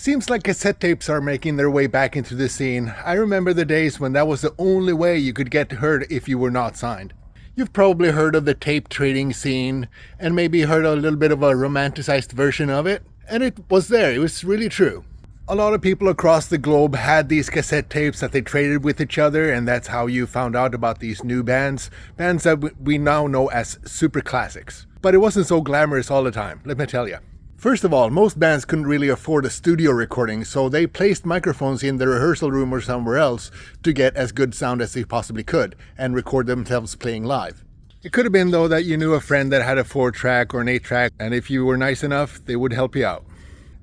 Seems like cassette tapes are making their way back into the scene. I remember the days when that was the only way you could get heard if you were not signed. You've probably heard of the tape trading scene and maybe heard a little bit of a romanticized version of it. And it was there, it was really true. A lot of people across the globe had these cassette tapes that they traded with each other, and that's how you found out about these new bands that we now know as super classics. But it wasn't so glamorous all the time, let me tell you. First of all, most bands couldn't really afford a studio recording, so they placed microphones in the rehearsal room or somewhere else to get as good sound as they possibly could and record themselves playing live. It could have been, though, that you knew a friend that had a 4-track or an 8-track, and if you were nice enough, they would help you out.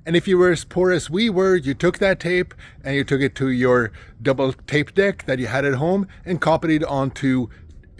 And if you were as poor as we were, you took that tape and you took it to your double tape deck that you had at home and copied it onto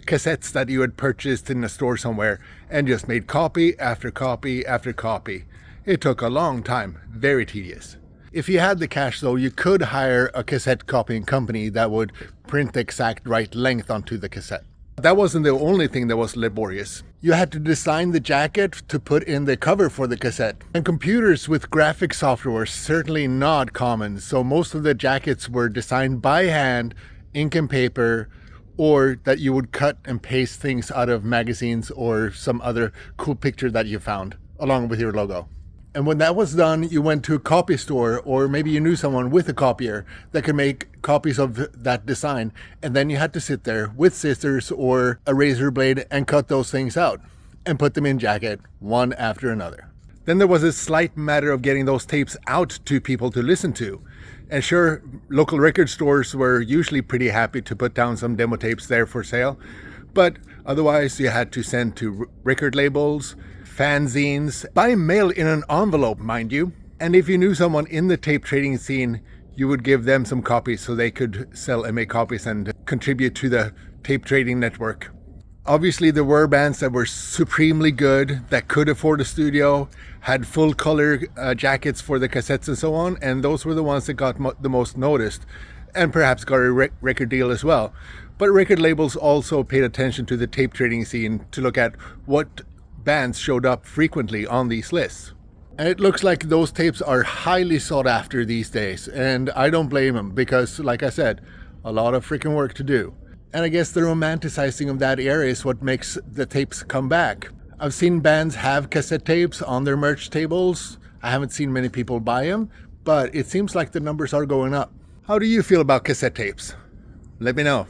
cassettes that you had purchased in a store somewhere and just made copy after copy after copy. It took a long time, very tedious. If you had the cash, though, you could hire a cassette copying company that would print the exact right length onto the cassette. That wasn't the only thing that was laborious. You had to design the jacket to put in the cover for the cassette. And computers with graphic software were certainly not common, so most of the jackets were designed by hand, ink and paper, or that you would cut and paste things out of magazines or some other cool picture that you found, along with your logo. And when that was done, you went to a copy store, or maybe you knew someone with a copier that could make copies of that design. And then you had to sit there with scissors or a razor blade and cut those things out and put them in jacket one after another. Then there was a slight matter of getting those tapes out to people to listen to. And sure, local record stores were usually pretty happy to put down some demo tapes there for sale. But otherwise, you had to send to record labels, fanzines, by mail in an envelope, mind you. And if you knew someone in the tape trading scene, you would give them some copies so they could sell and make copies and contribute to the tape trading network. Obviously, there were bands that were supremely good, that could afford a studio, had full color jackets for the cassettes and so on, and those were the ones that got the most noticed, and perhaps got a record deal as well. But record labels also paid attention to the tape trading scene to look at what bands showed up frequently on these lists. And it looks like those tapes are highly sought after these days, and I don't blame them because, like I said, a lot of freaking work to do. And I guess the romanticizing of that era is what makes the tapes come back. I've seen bands have cassette tapes on their merch tables. I haven't seen many people buy them, but it seems like the numbers are going up. How do you feel about cassette tapes? Let me know.